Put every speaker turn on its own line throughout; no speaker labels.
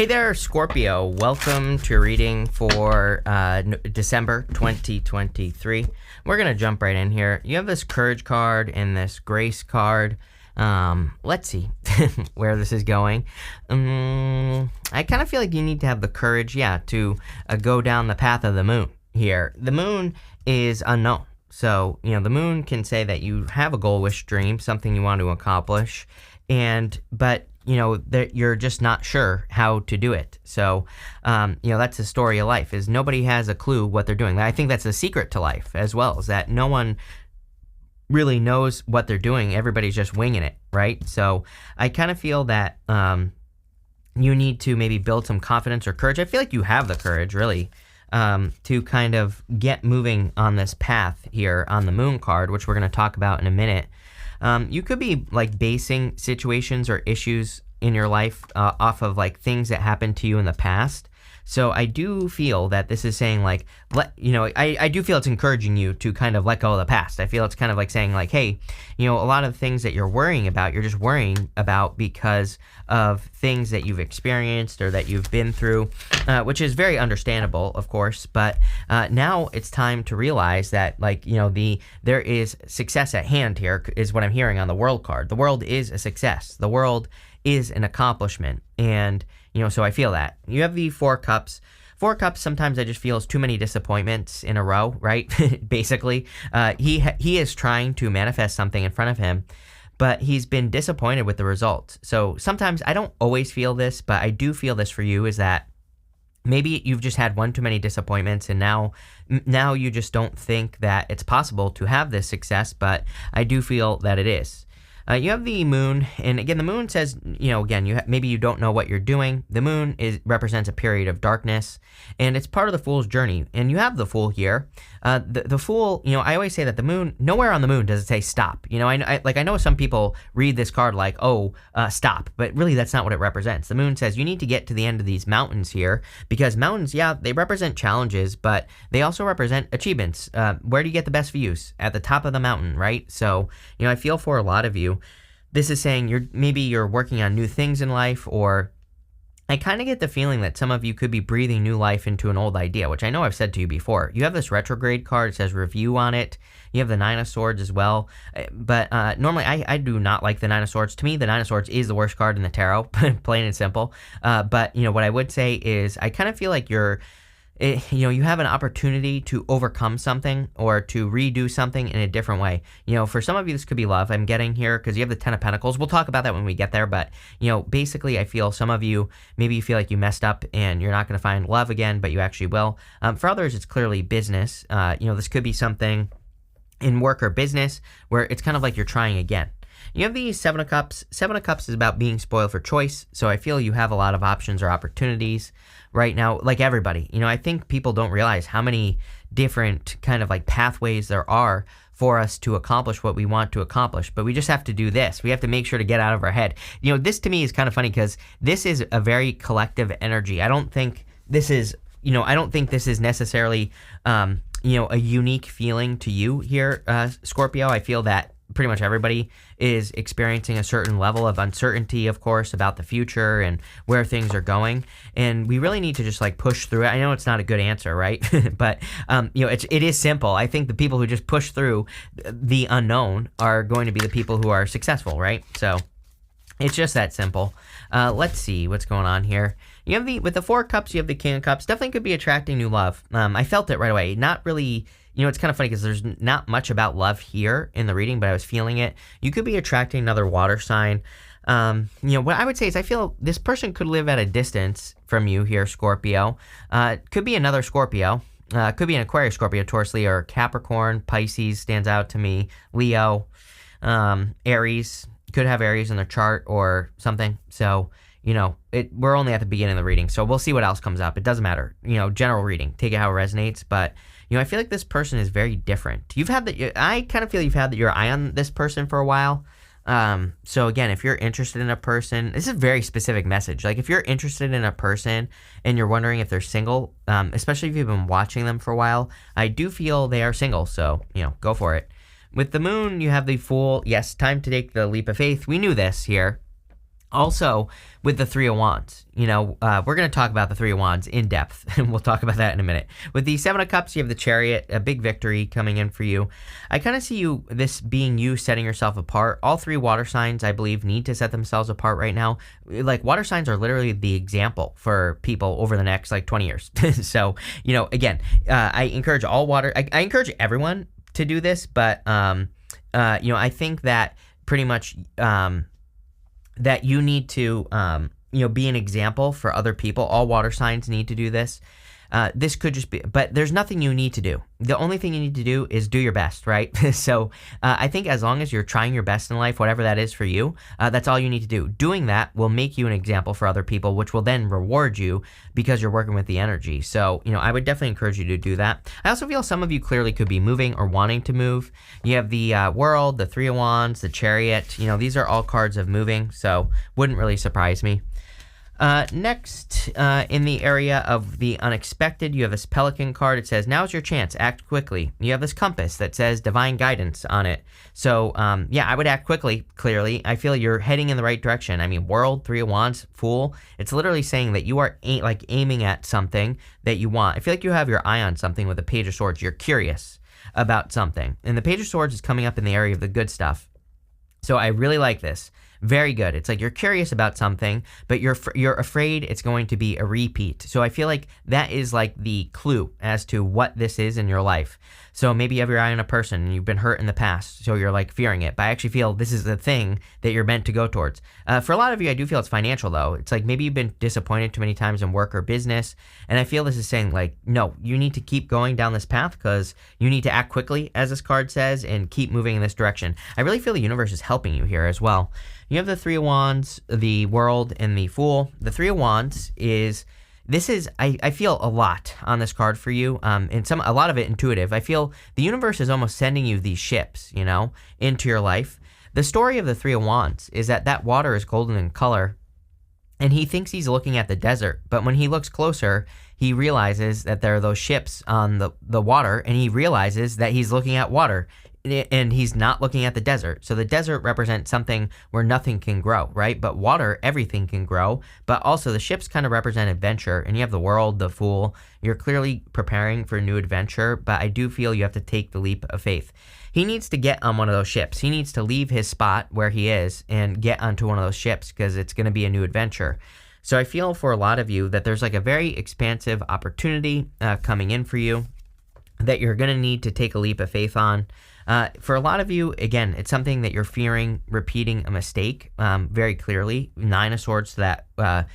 Hey there, Scorpio. Welcome to your reading for December 2023. We're going to jump right in here. You have this Courage card and this Grace card. Let's see where this is going. I kind of feel like you need to have the courage, to go down the path of the moon here. The moon is unknown. So, the moon can say that you have a goal, wish, dream, something you want to accomplish, but that you're just not sure how to do it. So, that's the story of life, is nobody has a clue what they're doing. I think that's the secret to life as well, is that no one really knows what they're doing. Everybody's just winging it, right? So I kind of feel that you need to maybe build some confidence or courage. I feel like you have the courage, really, to kind of get moving on this path here on the moon card, which we're going to talk about in a minute. You could be like basing situations or issues in your life off of like things that happened to you in the past. So I do feel that this is saying like, I do feel it's encouraging you to kind of let go of the past. I feel it's kind of like saying like, hey, a lot of things that you're worrying about, you're just worrying about because of things that you've experienced or that you've been through, which is very understandable, of course. But now it's time to realize that there is success at hand here, is what I'm hearing on the World card. The world is a success. The world is an accomplishment. And so I feel that. You have the Four Cups. Four Cups, sometimes I just feel is too many disappointments in a row, right? Basically, he is trying to manifest something in front of him, but he's been disappointed with the results. So sometimes, I don't always feel this, but I do feel this for you, is that maybe you've just had one too many disappointments, and now you just don't think that it's possible to have this success, but I do feel that it is. You have the moon, and again, the moon says, maybe you don't know what you're doing. The moon represents a period of darkness, and it's part of the Fool's journey. And you have the Fool here. The Fool, I always say that the moon, nowhere on the moon does it say stop. I know some people read this card like, stop, but really that's not what it represents. The moon says you need to get to the end of these mountains here, because mountains, they represent challenges, but they also represent achievements. Where do you get the best views? At the top of the mountain, right? So, I feel for a lot of you, this is saying maybe you're working on new things in life, or I kind of get the feeling that some of you could be breathing new life into an old idea, which I know I've said to you before. You have this retrograde card. It says review on it. You have the Nine of Swords as well. But normally I do not like the Nine of Swords. To me, the Nine of Swords is the worst card in the tarot, plain and simple. But what I would say is I kind of feel like you have an opportunity to overcome something or to redo something in a different way. For some of you, this could be love. I'm getting here because you have the Ten of Pentacles. We'll talk about that when we get there. But, basically, I feel some of you, maybe you feel like you messed up and you're not going to find love again, but you actually will. For others, it's clearly business. This could be something in work or business where it's kind of like you're trying again. You have the Seven of Cups. Seven of Cups is about being spoiled for choice. So I feel you have a lot of options or opportunities right now, like everybody. I think people don't realize how many different kind of like pathways there are for us to accomplish what we want to accomplish. But we just have to do this. We have to make sure to get out of our head. This to me is kind of funny because this is a very collective energy. I don't think this is necessarily, a unique feeling to you here, Scorpio. I feel that pretty much everybody is experiencing a certain level of uncertainty, of course, about the future and where things are going. And we really need to just like push through it. I know it's not a good answer, right? But, it is simple. I think the people who just push through the unknown are going to be the people who are successful, right? So it's just that simple. Let's see what's going on here. You have with the Four Cups, you have the King of Cups. Definitely could be attracting new love. I felt it right away. Not really. It's kind of funny because there's not much about love here in the reading, but I was feeling it. You could be attracting another water sign. What I would say is I feel this person could live at a distance from you here, Scorpio. Could be another Scorpio. Could be an Aquarius, Scorpio, Taurus, Leo, or Capricorn. Pisces stands out to me. Leo, Aries. Could have Aries in their chart or something. So, we're only at the beginning of the reading, so we'll see what else comes up. It doesn't matter. General reading. Take it how it resonates, but I feel like this person is very different. I kind of feel you've had your eye on this person for a while. So again, if you're interested in a person, this is a very specific message. Like if you're interested in a person and you're wondering if they're single, especially if you've been watching them for a while, I do feel they are single. So, go for it. With the moon, you have the Fool. Yes, time to take the leap of faith. We knew this here. Also, with the Three of Wands, we're going to talk about the Three of Wands in depth, and we'll talk about that in a minute. With the Seven of Cups, you have the Chariot, a big victory coming in for you. I kind of see this being you setting yourself apart. All three water signs, I believe, need to set themselves apart right now. Like, water signs are literally the example for people over the next, 20 years. So, again, I encourage all water. I encourage everyone to do this, but, I think that pretty much... that you need to, be an example for other people. All water signs need to do this. This could just be, but there's nothing you need to do. The only thing you need to do is do your best, right? So I think as long as you're trying your best in life, whatever that is for you, that's all you need to do. Doing that will make you an example for other people, which will then reward you because you're working with the energy. So, I would definitely encourage you to do that. I also feel some of you clearly could be moving or wanting to move. You have the World, the Three of Wands, the Chariot. These are all cards of moving, so wouldn't really surprise me. Next, in the area of the unexpected, you have this Pelican card. It says, now's your chance, act quickly. You have this compass that says divine guidance on it. So, I would act quickly, clearly. I feel you're heading in the right direction. I mean, World, Three of Wands, Fool. It's literally saying that you are aiming at something that you want. I feel like you have your eye on something with the Page of Swords. You're curious about something. And the Page of Swords is coming up in the area of the good stuff. So I really like this. Very good. It's like you're curious about something, but you're afraid it's going to be a repeat. So I feel like that is like the clue as to what this is in your life. So maybe you have your eye on a person and you've been hurt in the past, so you're fearing it. But I actually feel this is the thing that you're meant to go towards. For a lot of you, I do feel it's financial though. It's like maybe you've been disappointed too many times in work or business, and I feel this is saying no, you need to keep going down this path because you need to act quickly, as this card says, and keep moving in this direction. I really feel the universe is helping you here as well. You have the Three of Wands, the World, and the Fool. The Three of Wands I feel a lot on this card for you, and a lot of it intuitive. I feel the universe is almost sending you these ships, into your life. The story of the Three of Wands is that water is golden in color, and he thinks he's looking at the desert, but when he looks closer, he realizes that there are those ships on the water, and he realizes that he's looking at water. And he's not looking at the desert. So the desert represents something where nothing can grow, right? But water, everything can grow. But also the ships kind of represent adventure. And you have the World, the Fool. You're clearly preparing for a new adventure, but I do feel you have to take the leap of faith. He needs to get on one of those ships. He needs to leave his spot where he is and get onto one of those ships because it's going to be a new adventure. So I feel for a lot of you that there's a very expansive opportunity coming in for you that you're going to need to take a leap of faith on. For a lot of you, again, it's something that you're fearing repeating a mistake very clearly. Nine of Swords to that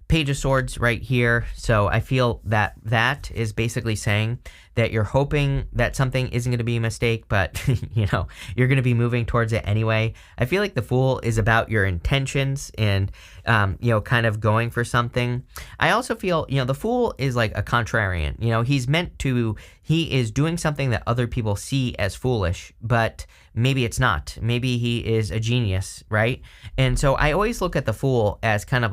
Page of Swords right here. So I feel that is basically saying that you're hoping that something isn't going to be a mistake, but you're going to be moving towards it anyway. I feel like the Fool is about your intentions and kind of going for something. I also feel the Fool is like a contrarian. He is doing something that other people see as foolish, but maybe it's not. Maybe he is a genius, right? And so I always look at the Fool as kind of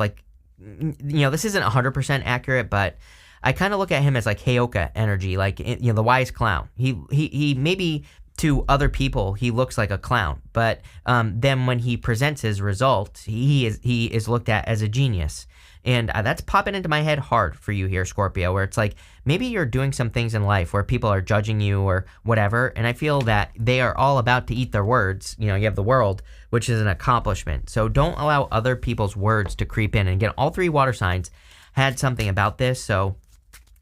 this isn't 100% accurate, but I kind of look at him as Heyoka energy, the wise clown. He maybe to other people he looks like a clown, but then when he presents his results, he is looked at as a genius. And that's popping into my head hard for you here, Scorpio, where it's maybe you're doing some things in life where people are judging you or whatever, and I feel that they are all about to eat their words. You have the World, which is an accomplishment. So don't allow other people's words to creep in. And again, all three water signs had something about this, so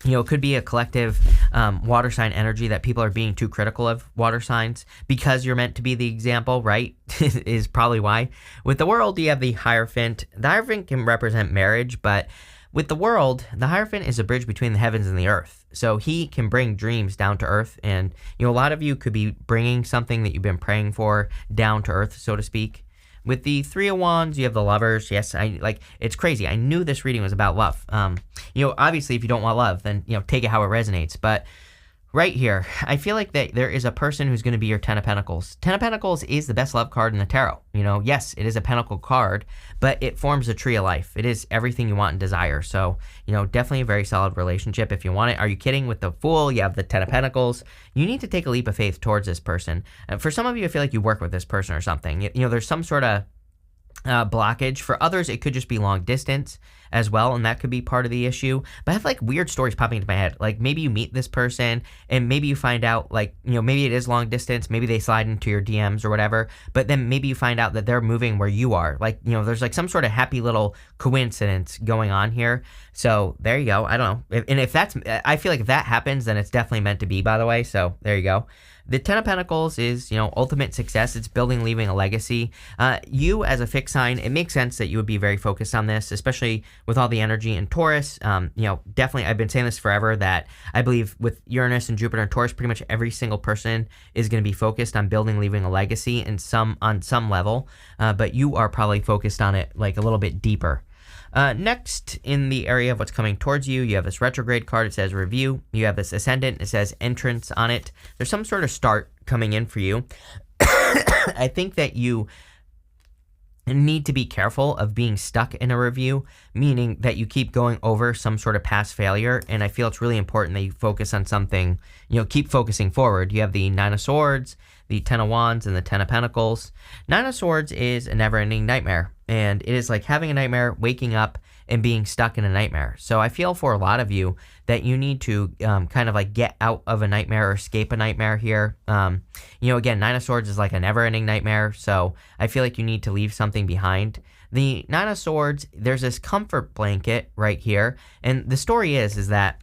it could be a collective water sign energy that people are being too critical of water signs because you're meant to be the example, right? Is probably why. With the World, you have the Hierophant. The Hierophant can represent marriage, but with the World, the Hierophant is a bridge between the heavens and the earth. So he can bring dreams down to earth. And, a lot of you could be bringing something that you've been praying for down to earth, so to speak. With the Three of Wands, you have the Lovers. Yes, it's crazy. I knew this reading was about love. Obviously, if you don't want love, then, take it how it resonates. But right here, I feel like that there is a person who's going to be your Ten of Pentacles. Ten of Pentacles is the best love card in the tarot. Yes, it is a pentacle card, but it forms a tree of life. It is everything you want and desire. So, definitely a very solid relationship if you want it. Are you kidding? With the Fool, you have the Ten of Pentacles. You need to take a leap of faith towards this person. For some of you, I feel like you work with this person or something. There's some sort of blockage. For others, it could just be long distance as well, and that could be part of the issue. But I have like weird stories popping into my head. Like maybe you meet this person and maybe you find out like, maybe it is long distance, maybe they slide into your DMs or whatever, but then maybe you find out that they're moving where you are. Like, there's like some sort of happy little coincidence going on here. So there you go. I don't know. I feel like if that happens, then it's definitely meant to be, by the way. So there you go. The Ten of Pentacles is, ultimate success. It's building, leaving a legacy. You as a fixed sign, it makes sense that you would be very focused on this, especially with all the energy in Taurus. Definitely, I've been saying this forever that I believe with Uranus and Jupiter and Taurus, pretty much every single person is going to be focused on building, leaving a legacy on some level. But you are probably focused on it like a little bit deeper. Next, in the area of what's coming towards you, you have this retrograde card. It says review. You have this ascendant. It says entrance on it. There's some sort of start coming in for you. I think that you need to be careful of being stuck in a review, meaning that you keep going over some sort of past failure. And I feel it's really important that you focus on something, keep focusing forward. You have the Nine of Swords, the Ten of Wands, and the Ten of Pentacles. Nine of Swords is a never-ending nightmare. And it is like having a nightmare, waking up, and being stuck in a nightmare. So I feel for a lot of you that you need to kind of like get out of a nightmare or escape a nightmare here. Again, Nine of Swords is like a never-ending nightmare. So I feel like you need to leave something behind. The Nine of Swords, there's this comfort blanket right here. And the story is that,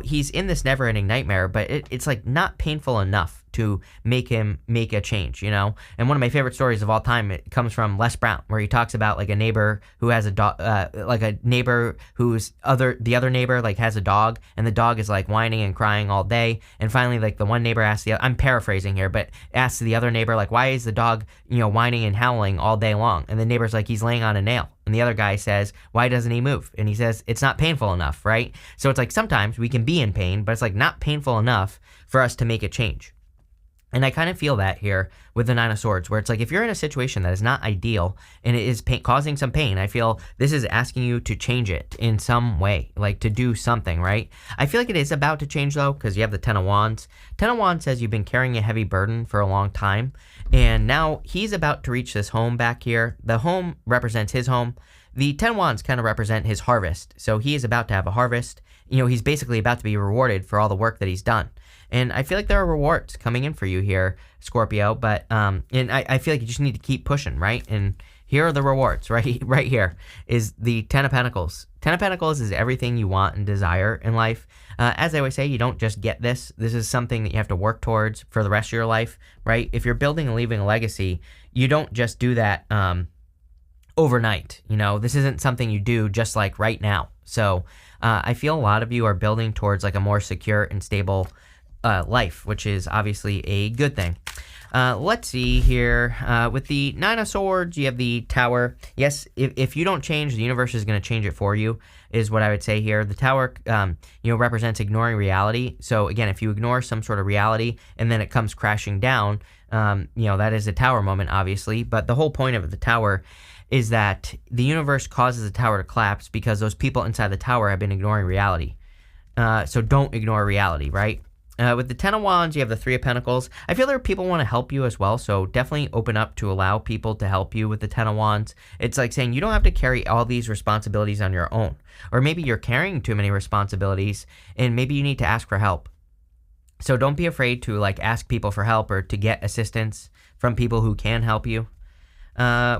he's in this never-ending nightmare, but it's like not painful enough to make him make a change, And one of my favorite stories of all time, it comes from Les Brown, where he talks about like a neighbor who has a dog, like a neighbor the other neighbor like has a dog, and the dog is like whining and crying all day. And finally, like the one neighbor asks I'm paraphrasing here, but asks the other neighbor, like, why is the dog, whining and howling all day long? And the neighbor's like, he's laying on a nail. And the other guy says, why doesn't he move? And he says, it's not painful enough, right? So it's like sometimes we can be in pain, but it's like not painful enough for us to make a change. And I kind of feel that here with the Nine of Swords, where it's like if you're in a situation that is not ideal and it is causing some pain, I feel this is asking you to change it in some way, like to do something, right? I feel like it is about to change though, because you have the Ten of Wands. Ten of Wands says you've been carrying a heavy burden for a long time, and now he's about to reach this home back here. The home represents his home. The Ten of Wands kind of represent his harvest. So he is about to have a harvest. He's basically about to be rewarded for all the work that he's done. And I feel like there are rewards coming in for you here, Scorpio. But and I feel like you just need to keep pushing, right? And here are the rewards, right? Right here is the Ten of Pentacles. Ten of Pentacles is everything you want and desire in life. As I always say, you don't just get this. This is something that you have to work towards for the rest of your life, right? If you're building and leaving a legacy, you don't just do that overnight. This isn't something you do just like right now. So I feel a lot of you are building towards like a more secure and stable life, which is obviously a good thing. Let's see here. With the Nine of Swords, you have the Tower. Yes, if you don't change, the universe is going to change it for you, is what I would say here. The Tower, represents ignoring reality. So again, if you ignore some sort of reality and then it comes crashing down, that is a Tower moment, obviously. But the whole point of the Tower is that the universe causes the tower to collapse because those people inside the tower have been ignoring reality. So don't ignore reality, right? With the Ten of Wands, you have the Three of Pentacles. I feel there are people who want to help you as well, so definitely open up to allow people to help you with the Ten of Wands. It's like saying you don't have to carry all these responsibilities on your own. Or maybe you're carrying too many responsibilities, and maybe you need to ask for help. So don't be afraid to like ask people for help or to get assistance from people who can help you.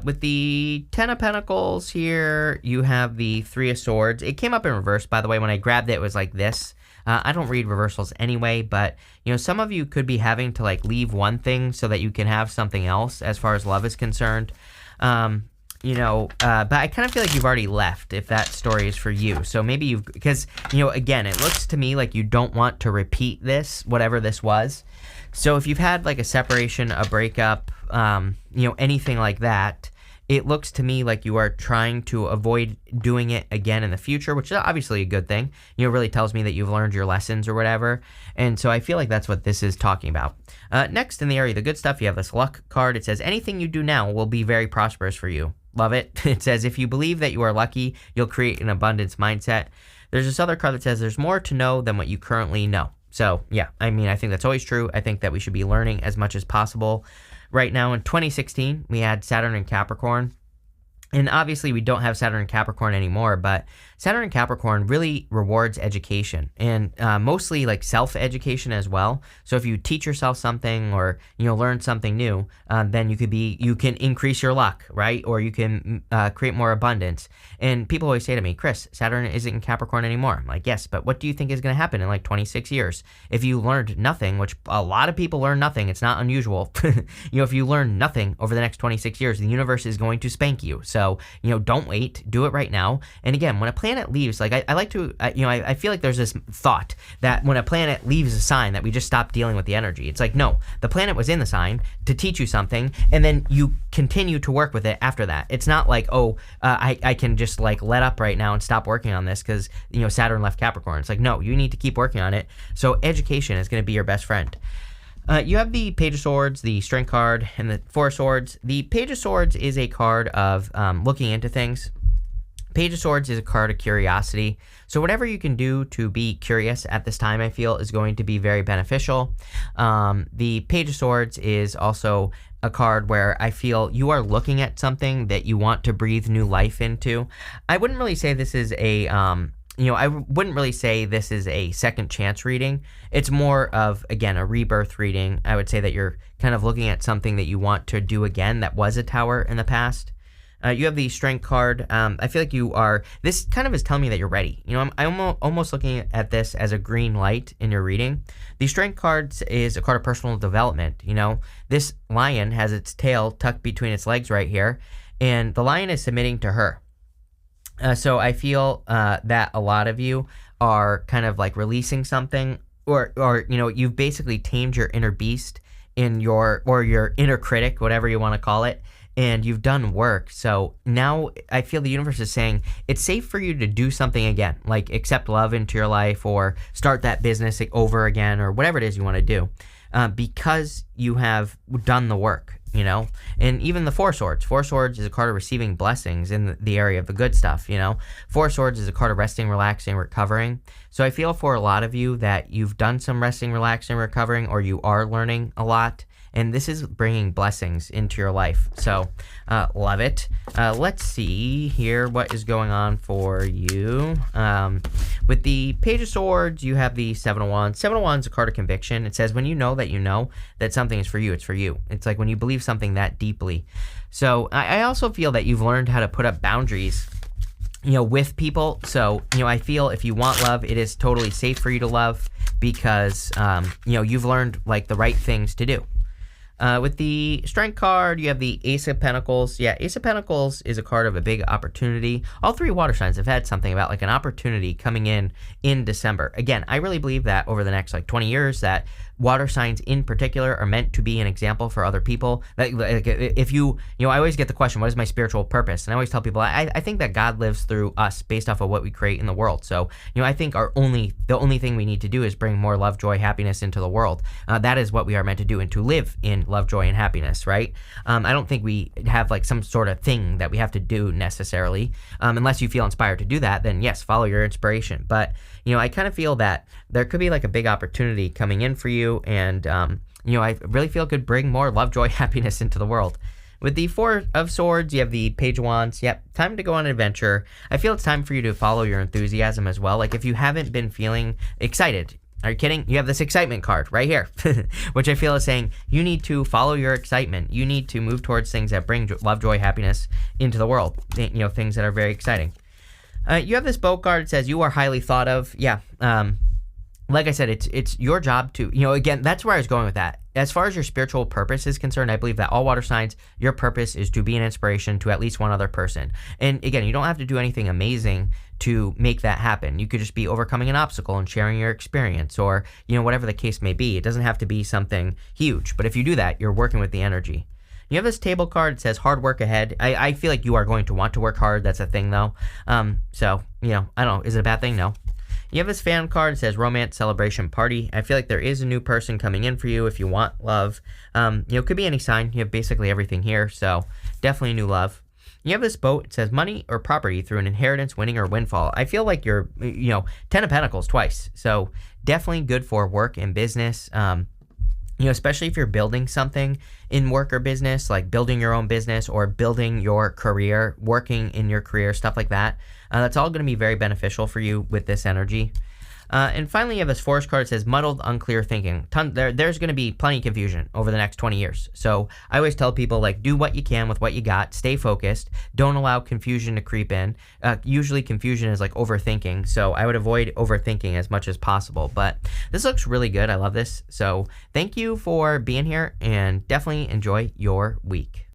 With the Ten of Pentacles here, you have the Three of Swords. It came up in reverse, by the way. When I grabbed it, it was like this. I don't read reversals anyway, but, some of you could be having to, like, leave one thing so that you can have something else as far as love is concerned. But I kind of feel like you've already left if that story is for you. So maybe because, again, it looks to me like you don't want to repeat this, whatever this was. So if you've had, like, a separation, a breakup, anything like that, it looks to me like you are trying to avoid doing it again in the future, which is obviously a good thing. It really tells me that you've learned your lessons or whatever. And so I feel like that's what this is talking about. Next in the area of the good stuff, you have this luck card. It says, anything you do now will be very prosperous for you. Love it. It says, if you believe that you are lucky, you'll create an abundance mindset. There's this other card that says, there's more to know than what you currently know. So yeah, I think that's always true. I think that we should be learning as much as possible. Right now in 2016, we had Saturn in Capricorn. And obviously, we don't have Saturn and Capricorn anymore, but Saturn and Capricorn really rewards education and mostly like self-education as well. So if you teach yourself something or learn something new, then you can increase your luck, right? Or you can create more abundance. And people always say to me, Chris, Saturn isn't in Capricorn anymore. I'm like, yes, but what do you think is going to happen in like 26 years if you learned nothing? Which a lot of people learn nothing. It's not unusual. If you learn nothing over the next 26 years, the universe is going to spank you. So, don't wait, do it right now. And again, when a planet leaves, like I like to, I feel like there's this thought that when a planet leaves a sign that we just stop dealing with the energy. It's like, no, the planet was in the sign to teach you something, and then you continue to work with it after that. It's not like, I can just like let up right now and stop working on this because, Saturn left Capricorn. It's like, no, you need to keep working on it. So education is going to be your best friend. You have the Page of Swords, the Strength card, and the Four of Swords. The Page of Swords is a card of looking into things. Page of Swords is a card of curiosity. So whatever you can do to be curious at this time, I feel, is going to be very beneficial. The Page of Swords is also a card where I feel you are looking at something that you want to breathe new life into. I wouldn't really say this is a... I wouldn't really say this is a second chance reading. It's more of, again, a rebirth reading. I would say that you're kind of looking at something that you want to do again that was a tower in the past. You have the Strength card. I feel like this kind of is telling me that you're ready. I'm almost looking at this as a green light in your reading. The Strength card is a card of personal development. This lion has its tail tucked between its legs right here, and the lion is submitting to her. So I feel that a lot of you are kind of like releasing something, or you've basically tamed your inner beast or your inner critic, whatever you want to call it, and you've done work. So now I feel the universe is saying it's safe for you to do something again, like accept love into your life or start that business over again or whatever it is you want to do, because you have done the work. And even the Four Swords. Four Swords is a card of receiving blessings in the area of the good stuff, Four Swords is a card of resting, relaxing, recovering. So I feel for a lot of you that you've done some resting, relaxing, recovering, or you are learning a lot. And this is bringing blessings into your life. So, love it. Let's see here what is going on for you. With the Page of Swords, you have the Seven of Wands. Seven of Wands is a card of conviction. It says when you know that something is for you, it's for you. It's like when you believe something that deeply. So, I also feel that you've learned how to put up boundaries with people. So, I feel if you want love, it is totally safe for you to love because, you've learned like the right things to do. With the Strength card, you have the Ace of Pentacles. Yeah, Ace of Pentacles is a card of a big opportunity. All three water signs have had something about like an opportunity coming in December. Again, I really believe that over the next like 20 years that water signs in particular are meant to be an example for other people. Like if I always get the question, what is my spiritual purpose? And I always tell people, I think that God lives through us based off of what we create in the world. So, I think the only thing we need to do is bring more love, joy, happiness into the world. That is what we are meant to do and to live in love, joy, and happiness, right? I don't think we have like some sort of thing that we have to do necessarily. Unless you feel inspired to do that, then yes, follow your inspiration. But, I kind of feel that there could be like a big opportunity coming in for you. And, I really feel it could bring more love, joy, happiness into the world. With the Four of Swords, you have the Page of Wands. Yep, time to go on an adventure. I feel it's time for you to follow your enthusiasm as well. Like if you haven't been feeling excited, are you kidding? You have this excitement card right here, which I feel is saying you need to follow your excitement. You need to move towards things that bring love, joy, happiness into the world. Things that are very exciting. You have this Boat card. It says you are highly thought of. Yeah. Like I said, it's your job to, again, that's where I was going with that. As far as your spiritual purpose is concerned, I believe that all water signs, your purpose is to be an inspiration to at least one other person. And again, you don't have to do anything amazing to make that happen. You could just be overcoming an obstacle and sharing your experience or, whatever the case may be. It doesn't have to be something huge. But if you do that, you're working with the energy. You have this table card. It says hard work ahead. I feel like you are going to want to work hard. That's a thing, though. So, I don't know. Is it a bad thing? No. You have this fan card. It says romance, celebration, party. I feel like there is a new person coming in for you if you want love. Could be any sign. You have basically everything here. So definitely new love. You have this boat. It says money or property through an inheritance, winning, or windfall. I feel like you're, 10 of Pentacles twice. So definitely good for work and business. especially if you're building something in work or business, like building your own business or building your career, working in your career, stuff like that. That's all going to be very beneficial for you with this energy. And finally, you have this forest card that says muddled, unclear thinking. There's going to be plenty of confusion over the next 20 years. So I always tell people, like, do what you can with what you got. Stay focused. Don't allow confusion to creep in. Usually confusion is like overthinking. So I would avoid overthinking as much as possible. But this looks really good. I love this. So thank you for being here and definitely enjoy your week.